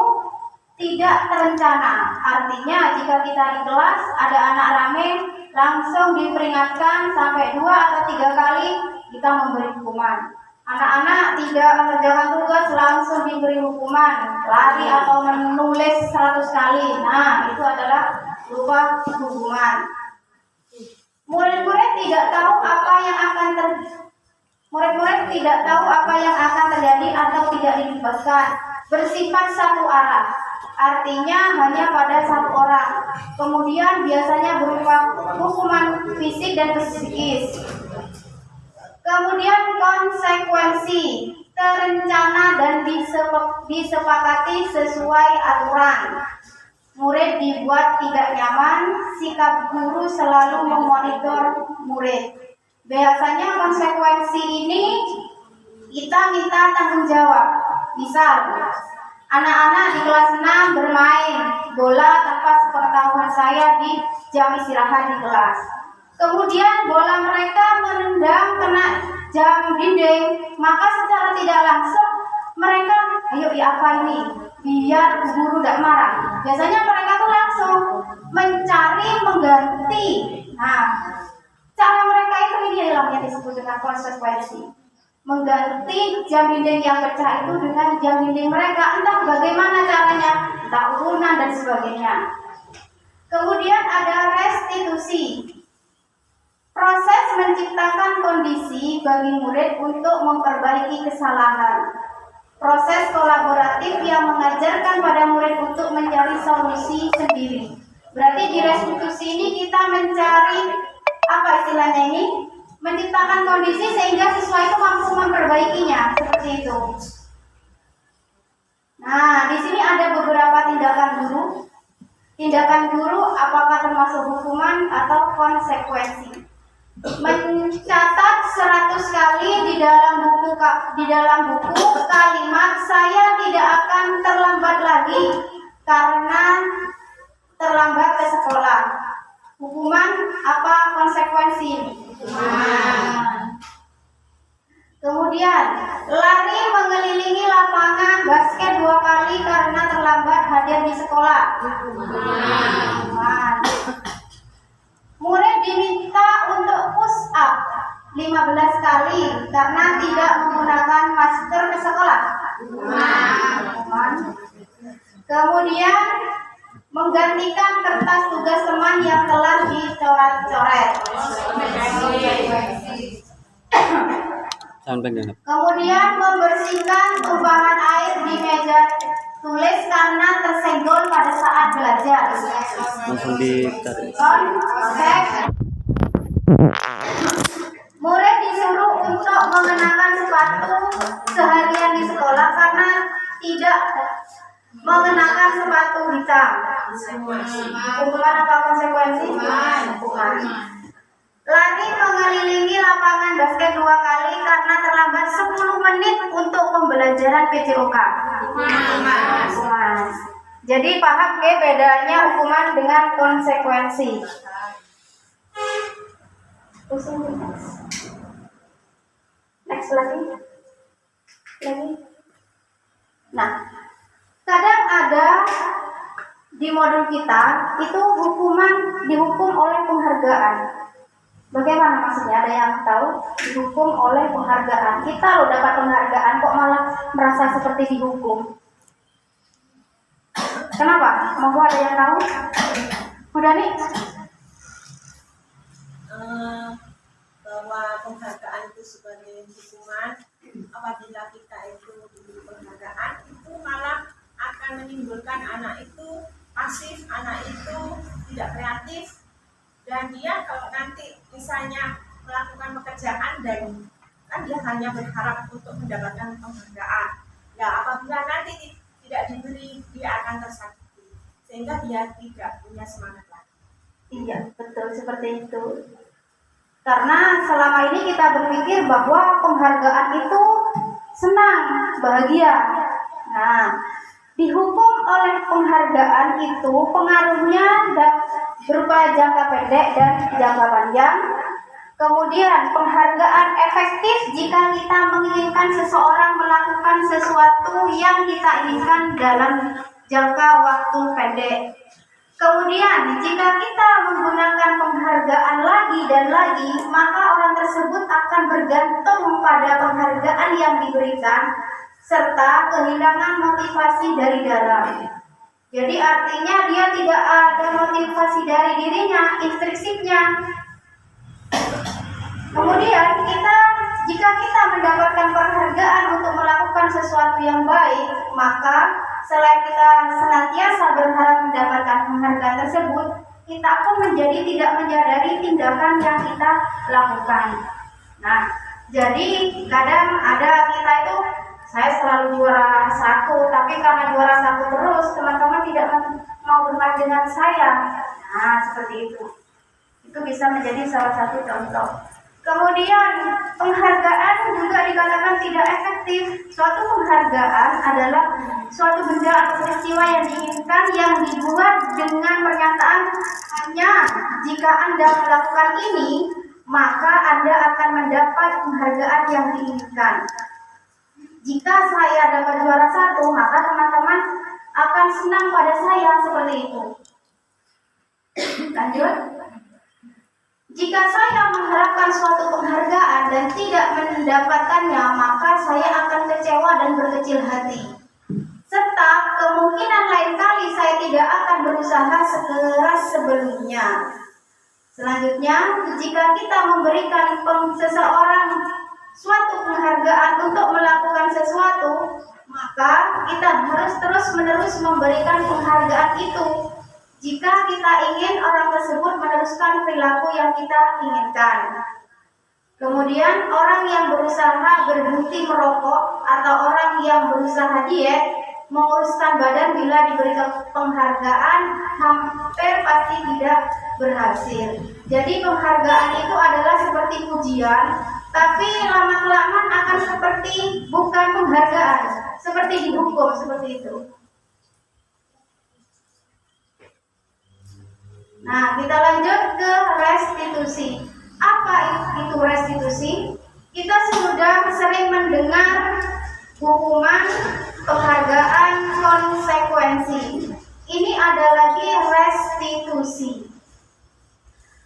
tidak terencana. Artinya jika kita di kelas ada anak rame, langsung diperingatkan sampai 2 atau 3 kali kita memberi hukuman. Anak-anak tidak mengerjakan tugas langsung diberi hukuman, lari atau menulis 100 kali. Nah, itu adalah berupa hukuman. Murid-murid tidak tahu apa yang akan terjadi atau tidak dilibatkan. Bersifat satu arah, artinya hanya pada satu orang. Kemudian biasanya berupa hukuman fisik dan psikis. Kemudian konsekuensi terencana dan disepakati sesuai aturan. Murid dibuat tidak nyaman, sikap guru selalu memonitor murid. Biasanya konsekuensi ini kita minta tanggung jawab. Misal, anak-anak di kelas 6 bermain bola tanpa sepengetahuan saya di jam istirahat di kelas. Kemudian bola mereka menendang kena jam dinding, maka secara tidak langsung mereka, ayo apa ini, biar guru tidak marah. Biasanya mereka tuh langsung mencari mengganti. Nah, cara mereka itu ini adalah yang disebut dengan konsekuensi. Mengganti jam dinding yang pecah itu dengan jam dinding mereka, entah bagaimana caranya, entah urunan dan sebagainya. Kemudian ada restitusi. Proses menciptakan kondisi bagi murid untuk memperbaiki kesalahan. Proses kolaboratif yang mengajarkan pada murid untuk mencari solusi sendiri. Berarti di restitusi ini kita mencari, apa istilahnya ini? Menciptakan kondisi sehingga siswa itu mampu memperbaikinya, seperti itu. Nah, di sini ada beberapa tindakan guru. Tindakan guru apakah termasuk hukuman atau konsekuensi? Mencatat 100 kali di dalam buku kalimat saya tidak akan terlambat lagi karena terlambat ke sekolah. Hukuman apa konsekuensi? Kemudian lari mengelilingi lapangan basket 2 kali karena terlambat hadir di sekolah. Murid diminta untuk push up 15 kali karena tidak menggunakan masker ke sekolah. Kemudian menggantikan kertas tugas teman yang telah dicoret-coret. Kemudian membersihkan tumpahan air di meja tulis karena tersenggol pada saat belajar. Langsung ditarik. Murid disuruh untuk mengenakan sepatu seharian di sekolah karena tidak mengenakan sepatu hitam. Hukuman apa konsekuensi? Hukuman. Lari mengelilingi lapangan basket 2 kali karena terlambat 10 menit untuk pembelajaran PJOK. Jadi paham ke bedanya hukuman dengan konsekuensi. Next lagi. Nah, kadang ada di modul kita itu dihukum oleh penghargaan. Bagaimana maksudnya? Ada yang tahu? Dihukum oleh penghargaan. Kita loh dapat penghargaan kok malah merasa seperti dihukum. Kenapa? Mau ada yang tahu? Udah nih? Bahwa penghargaan itu sebagai hukuman, apabila kita itu diberi penghargaan, itu malah akan menimbulkan anak itu pasif, anak itu tidak kreatif, dan dia kalau nanti misalnya melakukan pekerjaan dan kan dia hanya berharap untuk mendapatkan penghargaan. Ya apabila nanti tidak diberi, dia akan tersakiti sehingga dia tidak punya semangat lagi. Iya, betul seperti itu. Karena selama ini kita berpikir bahwa penghargaan itu senang, bahagia. Nah, dihukum oleh penghargaan itu pengaruhnya berupa jangka pendek dan jangka panjang. Kemudian penghargaan efektif jika kita menginginkan seseorang melakukan sesuatu yang kita inginkan dalam jangka waktu pendek. Kemudian, jika kita menggunakan penghargaan lagi dan lagi, maka orang tersebut akan bergantung pada penghargaan yang diberikan, serta kehilangan motivasi dari dalam. Jadi artinya dia tidak ada motivasi dari dirinya, intrinsipnya. Kemudian jika kita mendapatkan penghargaan untuk melakukan sesuatu yang baik, maka selain kita senantiasa berharap mendapatkan penghargaan tersebut, kita pun menjadi tidak menyadari tindakan yang kita lakukan. Nah, jadi kadang ada kita itu, saya selalu juara 1, tapi karena juara 1 terus, teman-teman tidak mau bermain dengan saya. Nah, seperti itu. Itu bisa menjadi salah satu contoh. Kemudian, penghargaan juga dikatakan tidak efektif. Suatu penghargaan adalah suatu benda atau peristiwa yang diinginkan yang dibuat dengan pernyataan hanya jika Anda melakukan ini, maka Anda akan mendapat penghargaan yang diinginkan. Jika saya dapat juara 1, maka teman-teman akan senang pada saya, seperti itu. Lanjut. Jika saya mengharapkan suatu penghargaan dan tidak mendapatkannya, maka saya akan kecewa dan berkecil hati. Serta kemungkinan lain kali saya tidak akan berusaha sekeras sebelumnya. Selanjutnya, jika kita memberikan seseorang suatu penghargaan untuk melakukan sesuatu, maka kita harus terus-menerus memberikan penghargaan itu. Jika kita ingin orang tersebut meneruskan perilaku yang kita inginkan. Kemudian orang yang berusaha berhenti merokok atau orang yang berusaha diet, menguruskan badan bila diberikan penghargaan hampir pasti tidak berhasil. Jadi penghargaan itu adalah seperti pujian, tapi lama-kelamaan akan seperti bukan penghargaan, seperti dihukum, seperti itu. Nah, kita lanjut ke restitusi. Apa itu restitusi? Kita sudah sering mendengar hukuman, penghargaan, konsekuensi. Ini ada lagi restitusi.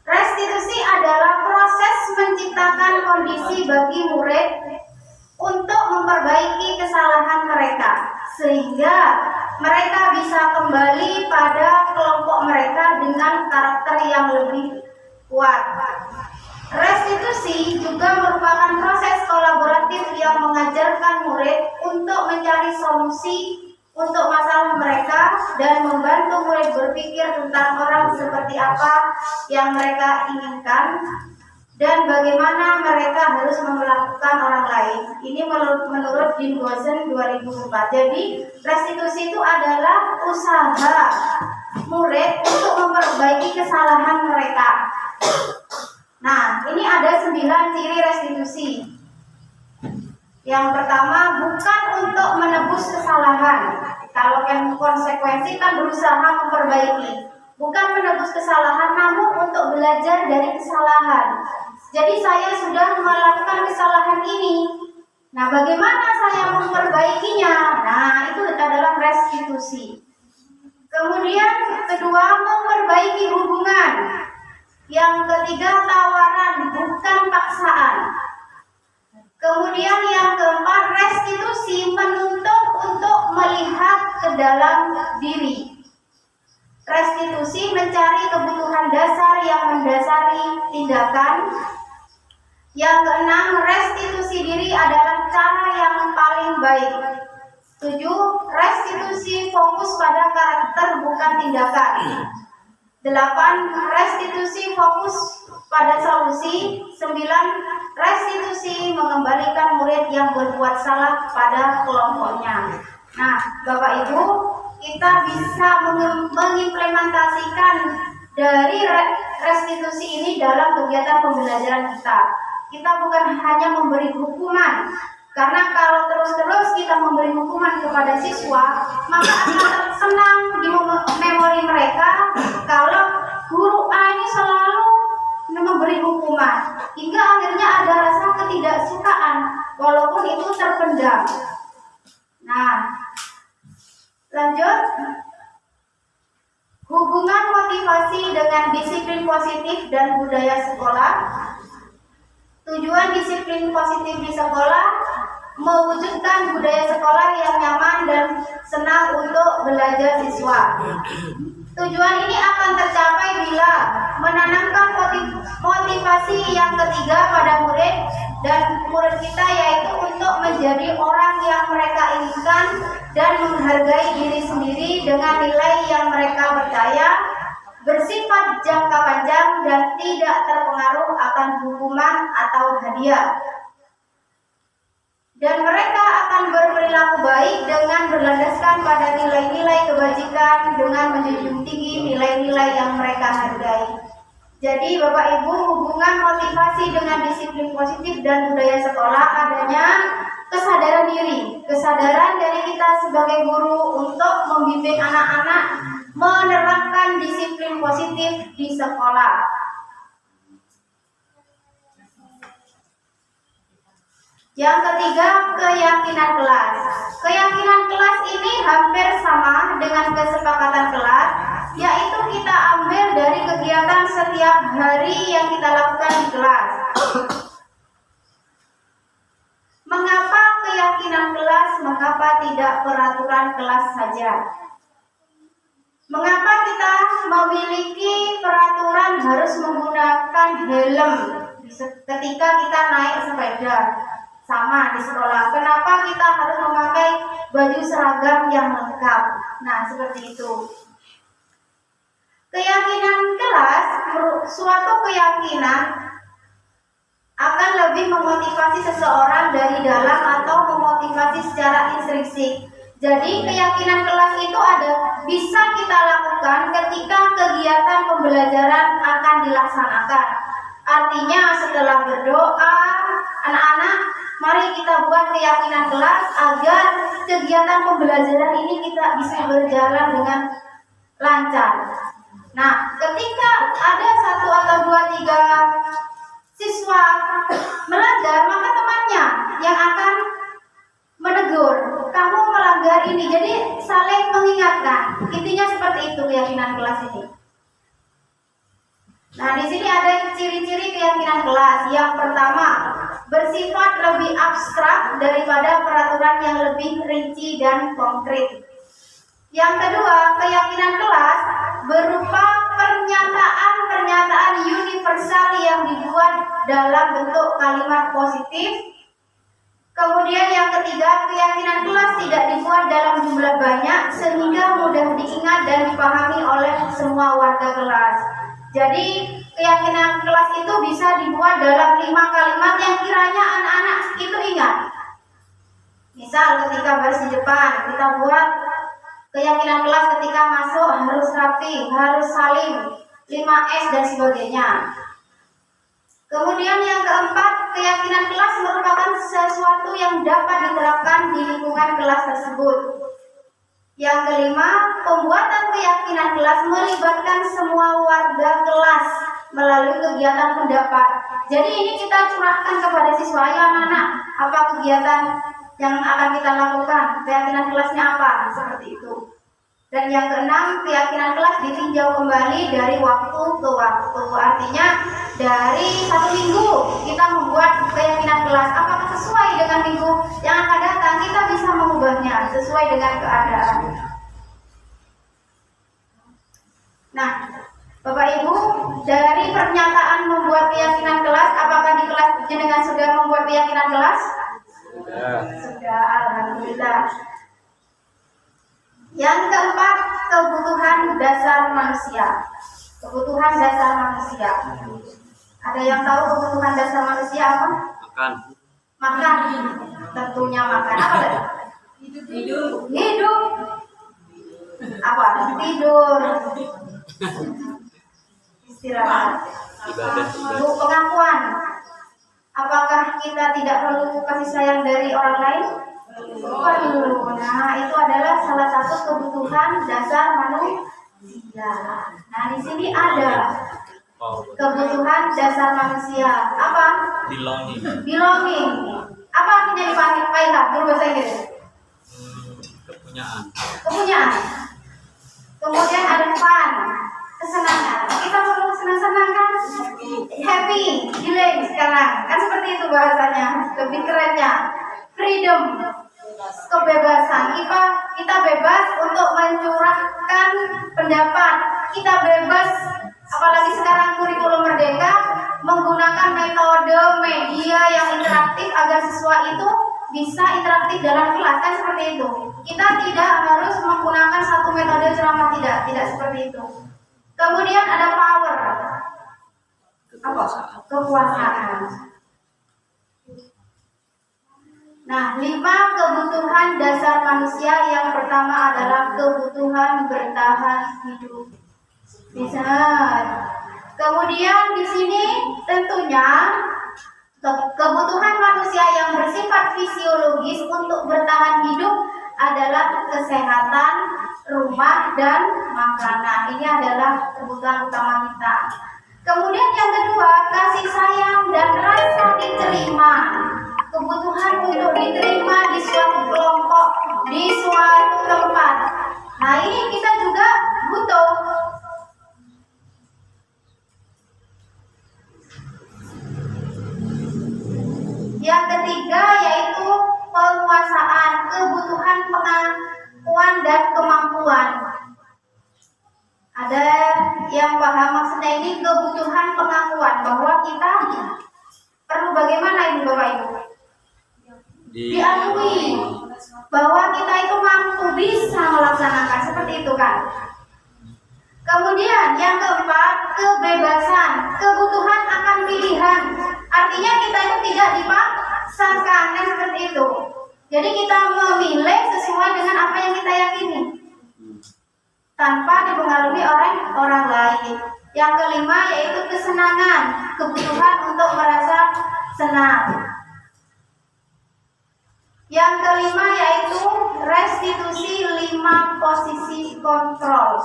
Restitusi adalah proses menciptakan kondisi bagi murid untuk memperbaiki kesalahan mereka, sehingga mereka bisa kembali pada kelompok mereka dengan karakter yang lebih kuat. Restitusi juga merupakan proses kolaboratif yang mengajarkan murid untuk mencari solusi untuk masalah mereka dan membantu murid berpikir tentang orang seperti apa yang mereka inginkan dan bagaimana mereka harus memperlakukan orang lain. Ini menurut Jim Gosen 2004. Jadi restitusi itu adalah usaha murid untuk memperbaiki kesalahan mereka. Nah, ini ada 9 ciri restitusi. Yang pertama, bukan untuk menebus kesalahan. Kalau yang konsekuensi kan berusaha memperbaiki. Bukan menebus kesalahan, namun untuk belajar dari kesalahan. Jadi saya sudah melakukan kesalahan ini. Nah, bagaimana saya memperbaikinya? Nah, itu adalah restitusi. Kemudian kedua, memperbaiki hubungan. Yang ketiga, tawaran, bukan paksaan. Kemudian yang keempat, restitusi menuntut untuk melihat ke dalam diri. Restitusi mencari kebutuhan dasar yang mendasari tindakan. Yang keenam, restitusi diri adalah cara yang paling baik. 7. Restitusi fokus pada karakter bukan tindakan. 8. Restitusi fokus pada solusi. 9. Restitusi mengembalikan murid yang berbuat salah pada kelompoknya. Nah, Bapak Ibu, kita bisa mengimplementasikan dari restitusi ini dalam kegiatan pembelajaran kita. Kita bukan hanya memberi hukuman, karena kalau terus-terus kita memberi hukuman kepada siswa, maka akan senang di memori mereka kalau guru A ini selalu memberi hukuman, hingga akhirnya ada rasa ketidaksukaan walaupun itu terpendam. Nah, Lanjut. Hubungan motivasi dengan disiplin positif dan budaya sekolah. Tujuan disiplin positif di sekolah mewujudkan budaya sekolah yang nyaman dan senang untuk belajar siswa. Tujuan ini akan tercapai bila menanamkan motivasi yang ketiga pada murid dan murid kita, yaitu untuk menjadi orang yang mereka inginkan dan menghargai diri sendiri dengan nilai yang mereka percaya, bersifat jangka panjang dan tidak terpengaruh akan hukuman atau hadiah. Dan mereka akan berperilaku baik dengan berlandaskan pada nilai-nilai kebajikan dengan menjunjung tinggi nilai-nilai yang mereka hargai. Jadi Bapak Ibu, hubungan motivasi dengan disiplin positif dan budaya sekolah adanya kesadaran diri, kesadaran dari kita sebagai guru untuk membimbing anak-anak menerapkan disiplin positif di sekolah. Yang ketiga, keyakinan kelas. Keyakinan kelas ini hampir sama dengan kesepakatan kelas, yaitu kita ambil dari kegiatan setiap hari yang kita lakukan di kelas. Mengapa keyakinan kelas? Mengapa tidak peraturan kelas saja? Mengapa kita memiliki peraturan harus menggunakan helm ketika kita naik sepeda? Sama di sekolah. Kenapa kita harus memakai baju seragam yang lengkap? Nah, seperti itu. Keyakinan kelas, suatu keyakinan akan lebih memotivasi seseorang dari dalam atau memotivasi secara intrinsik. Jadi keyakinan kelas itu bisa kita lakukan ketika kegiatan pembelajaran akan dilaksanakan. Artinya setelah berdoa, anak-anak, mari kita buat keyakinan kelas agar kegiatan pembelajaran ini kita bisa berjalan dengan lancar. Nah, ketika ada 1 atau 2, 3 siswa melanggar, maka temannya yang akan menegur, kamu melanggar ini. Jadi saling mengingatkan. Intinya seperti itu keyakinan kelas ini. Nah, di sini ada ciri-ciri keyakinan kelas. Yang pertama, bersifat lebih abstrak daripada peraturan yang lebih rinci dan konkret. Yang kedua, keyakinan kelas berupa pernyataan universal yang dibuat dalam bentuk kalimat positif. Kemudian yang ketiga, keyakinan kelas tidak dibuat dalam jumlah banyak sehingga mudah diingat dan dipahami oleh semua warga kelas. Jadi keyakinan kelas itu bisa dibuat dalam 5 kalimat yang kiranya anak-anak itu ingat. Misal ketika baris di depan, kita buat keyakinan kelas ketika masuk harus rapi, harus salim, 5S dan sebagainya. Kemudian yang keempat, keyakinan kelas merupakan sesuatu yang dapat diterapkan di lingkungan kelas tersebut. Yang kelima, pembuatan keyakinan kelas melibatkan semua warga kelas melalui kegiatan pendapat. Jadi ini kita curahkan kepada siswa, ya anak-anak, apa kegiatan yang akan kita lakukan, keyakinan kelasnya apa, seperti itu. Dan yang keenam, keyakinan kelas ditinjau kembali dari waktu ke waktu. Artinya dari 1 minggu kita membuat keyakinan kelas, apakah sesuai dengan minggu yang akan datang, kita bisa mengubahnya sesuai dengan keadaan. Nah, Bapak Ibu, dari pernyataan membuat keyakinan kelas, apakah di kelas jenengan sudah membuat keyakinan kelas? Sudah, alhamdulillah. Yang keempat, kebutuhan dasar manusia. Kebutuhan dasar manusia. Ada yang tahu kebutuhan dasar manusia apa? Makan. Makan. Tentunya makan. Apa tadi? Hidup. Hidup. Apa? Tidur. Istirahat. Ibadah. Pengakuan. Apakah kita tidak perlu kasih sayang dari orang lain? Perlu. Nah, itu adalah salah satu kebutuhan dasar manusia. Nah, di sini ada kebutuhan dasar manusia. Apa? Belonging. Apa artinya di Pak Ilham? Guru bahasa Inggris. kepunyaan. Kemudian ada fun, kesenangan. Kita perlu senang-senang kan? Happy, healing sekarang. Kan seperti itu bahasanya. Lebih kerennya. Freedom, kebebasan. Kita bebas untuk mencurahkan pendapat. Kita bebas, apalagi sekarang kurikulum merdeka, menggunakan metode media yang interaktif agar siswa itu bisa interaktif dalam kelas, kan seperti itu. Kita tidak harus menggunakan satu metode ceramah, tidak seperti itu. Kemudian ada power, apa? Kekuasaan. Nah, 5 kebutuhan dasar manusia. Yang pertama adalah kebutuhan bertahan hidup. Bisa. Kemudian di sini tentunya kebutuhan manusia yang bersifat fisiologis untuk bertahan hidup adalah kesehatan, rumah, dan makanan. Ini adalah kebutuhan utama kita. Kemudian yang kedua, kasih sayang dan rasa diterima. Kebutuhan untuk diterima di suatu kelompok, di suatu tempat. Nah, ini kita juga butuh. Yang ketiga yaitu penguasaan, kebutuhan pengakuan dan kemampuan. Ada yang paham maksudnya ini kebutuhan pengakuan, bahwa kita perlu bagaimana ini Bapak Ibu? Diakui bahwa kita itu mampu bisa melaksanakan, seperti itu kan. Kemudian yang keempat, kebebasan, kebutuhan akan pilihan. Artinya kita itu tidak dipaksakan, kan seperti itu. Jadi kita memilih sesuai dengan apa yang kita yakini, tanpa dipengaruhi orang lain. Yang kelima yaitu kesenangan, kebutuhan untuk merasa senang. Yang kelima yaitu restitusi 5 posisi kontrol.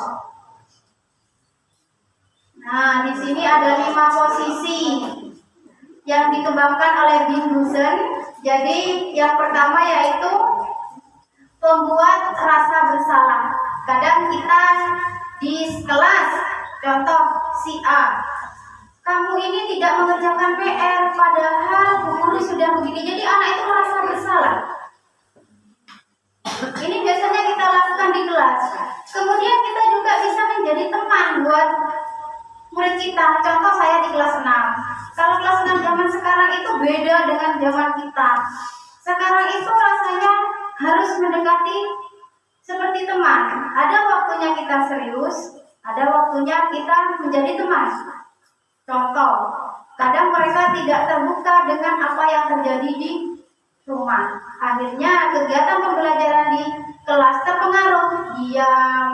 Nah, di sini ada 5 posisi yang dikembangkan oleh Binhusen. Jadi yang pertama yaitu pembuat rasa bersalah. Kadang kita di kelas, contoh si A, kamu ini tidak mengerjakan PR, padahal guru sudah begini. Jadi anak itu merasa bersalah. Ini biasanya kita lakukan di kelas. Kemudian kita juga bisa menjadi teman buat murid kita. Contoh saya di kelas 6. Kalau kelas 6 zaman sekarang itu beda dengan zaman kita. Sekarang itu rasanya harus mendekati seperti teman. Ada waktunya kita serius, ada waktunya kita menjadi teman. Contoh, kadang mereka tidak terbuka dengan apa yang terjadi di rumah. Akhirnya kegiatan pembelajaran di kelas terpengaruh, diam,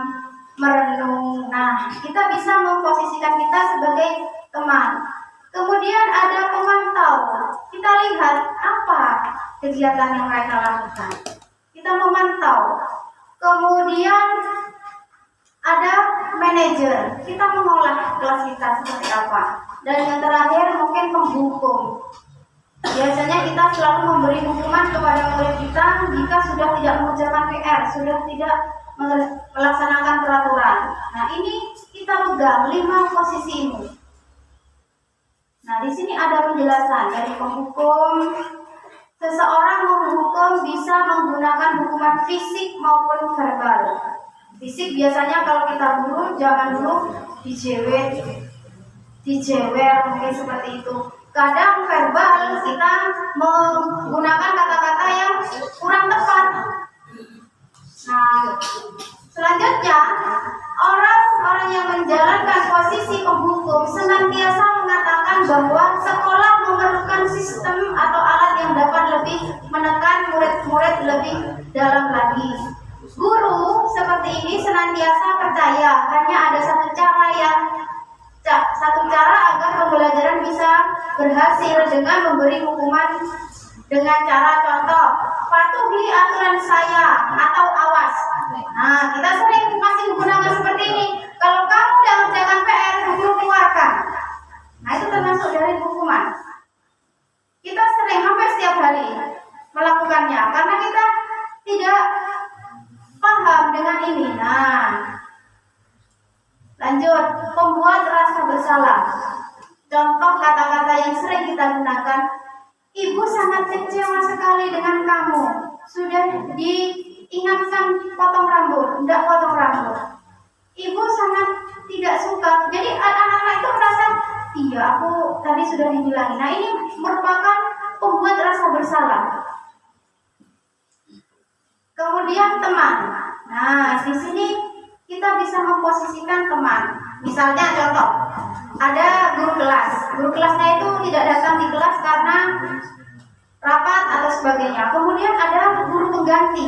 merenung. Nah, kita bisa memposisikan kita sebagai teman. Kemudian ada pemantau. Kita lihat apa kegiatan yang mereka lakukan. Kita memantau. Kemudian ada manajer. Kita mengolah kelas kita seperti apa. Dan yang terakhir mungkin penghukum. Biasanya kita selalu memberi hukuman kepada murid kita jika sudah tidak mengerjakan PR, sudah tidak melaksanakan peraturan. Nah, ini kita pegang 5 posisi ini. Nah, di sini ada penjelasan dari penghukum. Seseorang menghukum bisa menggunakan hukuman fisik maupun verbal. Fisik biasanya kalau kita dulu, zaman dulu dijewet, dijewer, mungkin seperti itu. Kadang verbal kita menggunakan kata-kata yang kurang tepat. Nah, selanjutnya orang-orang yang menjalankan posisi penghukum senantiasa mengatakan bahwa sekolah memerlukan sistem atau alat yang dapat lebih menekan murid-murid lebih dalam lagi. Guru seperti ini senantiasa percaya hanya ada satu cara agar pembelajaran bisa berhasil, dengan memberi hukuman dengan cara contoh, patuhi aturan saya atau awas. Nah, kita sering masih menggunakan seperti ini. Kalau kamu tidak mengerjakan PR, guru keluarkan. Nah, itu termasuk dari hukuman. Kita sering hampir setiap hari melakukannya karena kita tidak dengan ini. Nah, lanjut, membuat rasa bersalah. Contoh kata-kata yang sering kita gunakan, ibu sangat kecewa sekali dengan kamu. Sudah diingatkan potong rambut, tidak potong rambut. Ibu sangat tidak suka. Jadi anak-anak itu merasa, iya aku tadi sudah dibilangin. Nah, ini merupakan pembuat rasa bersalah. Kemudian teman. Nah, di sini kita bisa memposisikan teman. Misalnya contoh, ada guru kelas. Guru kelasnya itu tidak datang di kelas karena rapat atau sebagainya. Kemudian ada guru pengganti.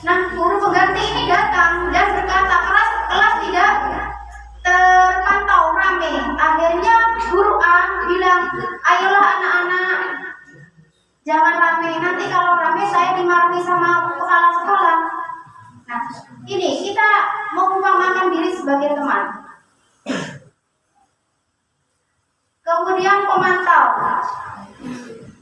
Nah, guru pengganti ini datang dan berkata kelas tidak terpantau rame. Akhirnya guru A bilang, ayolah anak-anak, jangan rame. Nanti kalau rame saya dimarahi sama kepala sekolah. Nah, ini kita mengumpamakan diri sebagai teman. Kemudian pemantau.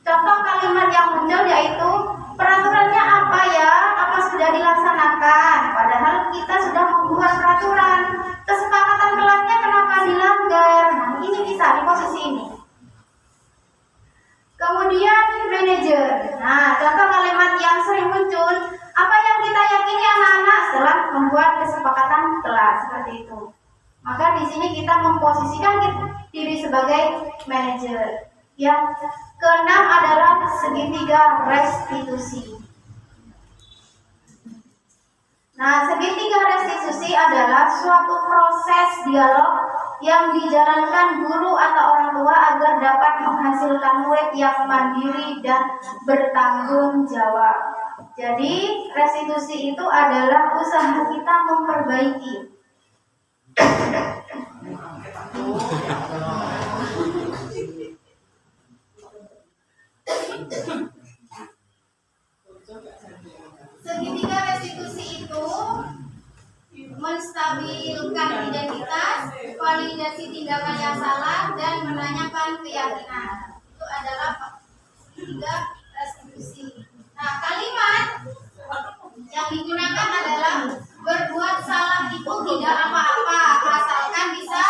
Contoh kalimat yang muncul yaitu, peraturannya apa ya? Apa sudah dilaksanakan? Padahal kita sudah membuat peraturan. Kesepakatan kelasnya kenapa dilanggar? Nah, ini bisa di posisi ini. Kemudian manajer. Nah, contoh kalimat yang sering muncul, apa yang kita yakini anak-anak setelah membuat kesepakatan kelas, seperti itu. Maka di sini kita memposisikan diri sebagai manajer. Yang keenam adalah segitiga restitusi. Nah, segitiga restitusi adalah suatu proses dialog yang dijalankan guru atau orang tua agar dapat menghasilkan murid yang mandiri dan bertanggung jawab. Jadi, restitusi itu adalah usaha kita memperbaiki. Segitiga restitusi itu menstabilkan identitas, validasi tindakan yang salah, dan menanyakan keyakinan. Itu adalah segitiga restitusi. Nah, kalimat yang digunakan adalah berbuat salah itu tidak apa-apa, asalkan bisa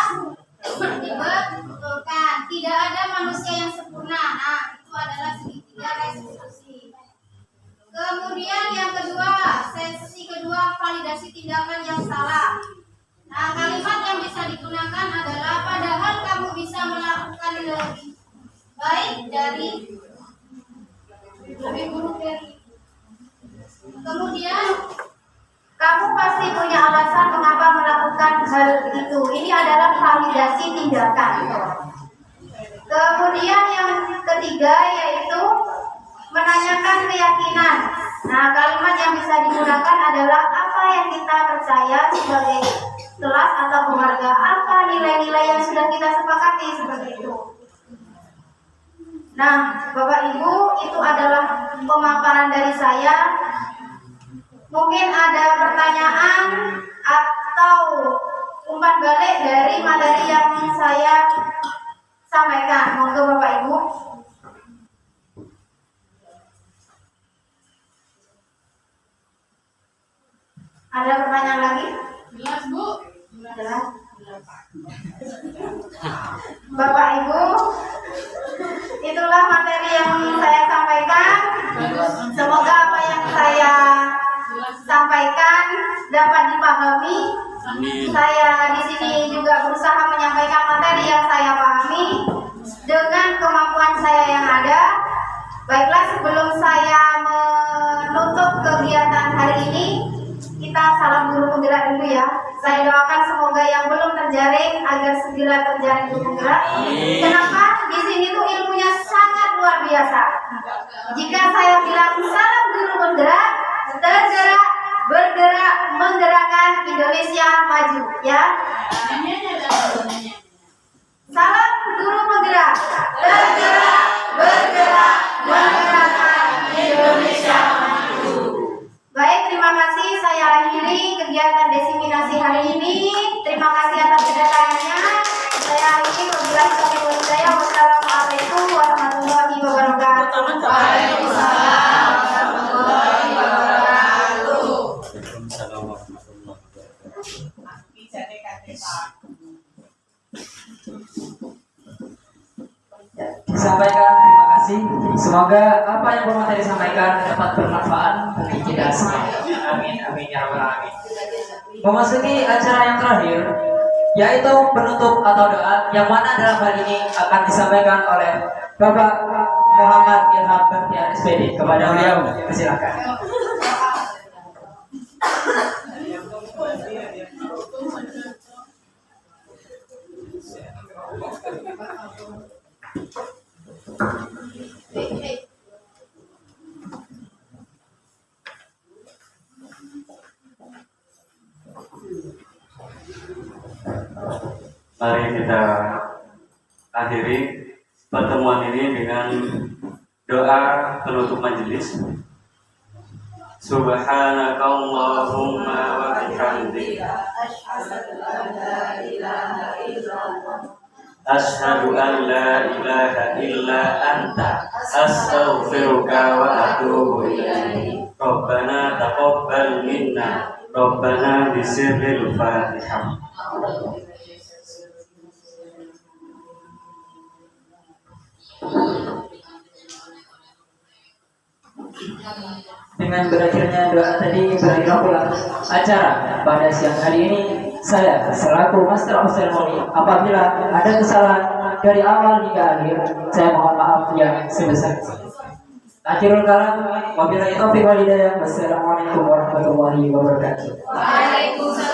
dibetulkan. Tidak ada manusia yang sempurna. Nah, itu adalah segitiga restitusi. Kemudian yang kedua, sesi kedua, validasi tindakan yang salah. Nah, kalimat yang bisa digunakan adalah padahal kamu bisa melakukan lebih baik dari, lebih buruk dari. Kemudian kamu pasti punya alasan mengapa melakukan hal itu. Ini adalah validasi tindakan. Kemudian yang ketiga yaitu menanyakan keyakinan. Nah, kalimat yang bisa digunakan adalah apa yang kita percaya sebagai kelas atau keluarga, apa nilai-nilai yang sudah kita sepakati, seperti itu. Nah, Bapak Ibu, itu adalah pemaparan dari saya. Mungkin ada pertanyaan atau umpan balik dari materi yang saya sampaikan. Monggo Bapak Ibu. Ada pertanyaan lagi? Jelas, Bu. Jelas. Bapak Ibu, itulah materi yang saya sampaikan. Semoga apa yang saya sampaikan dapat dipahami. Saya di sini juga berusaha menyampaikan materi yang saya pahami dengan kemampuan saya yang ada. Baiklah, sebelum saya menutup kegiatan hari ini, kita salam guru penggerak dulu ya. Saya doakan semoga yang belum terjaring agar segera terjaring guru penggerak. Kenapa? Di sini tuh ilmunya sangat luar biasa. Jika saya bilang salam guru penggerak, tergerak, bergerak, menggerakkan Indonesia maju, ya. Salam guru penggerak, tergerak, bergerak, menggerakkan Indonesia maju. Baik, terima kasih. Saya akhiri kegiatan desiminasi hari ini. Terima kasih atas kedatangannya. Saya akhiri. Wassalamualaikum warahmatullahi wabarakatuh. Waalaikumsalam warahmatullahi wabarakatuh. Waalaikumsalam warahmatullahi wabarakatuh. Aki jane kate Pak. Disampaikan, terima kasih. Semoga apa yang Bapak tadi sampaikan dapat bermanfaat bagi kita semua. Amin, amin ya rabbal alamin. Memasuki acara yang terakhir, yaitu penutup atau doa, yang mana dalam hal ini akan disampaikan oleh Bapak Muhammad Ilham Bahtiar SPD. Kepada beliau, silakan. Mari kita akhiri pertemuan ini dengan doa penutup majelis. Subhanakallahumma wa bihamdika asyhadu an la ilaha illa anta astaghfiruka wa atubu ilaik. Rabbana taqabbal minna Rabbana bisirril Fatihah. Dengan berakhirnya doa tadi, berakhir pula acara pada siang hari ini. Saya selaku Master of Ceremony, apabila ada kesalahan dari awal hingga akhir, saya mohon maaf yang sebesar-besarnya. Akhirul kalam, wabillahi taufiq wal hidayah. Wassalamualaikum warahmatullahi wabarakatuh. Waalaikumsalam.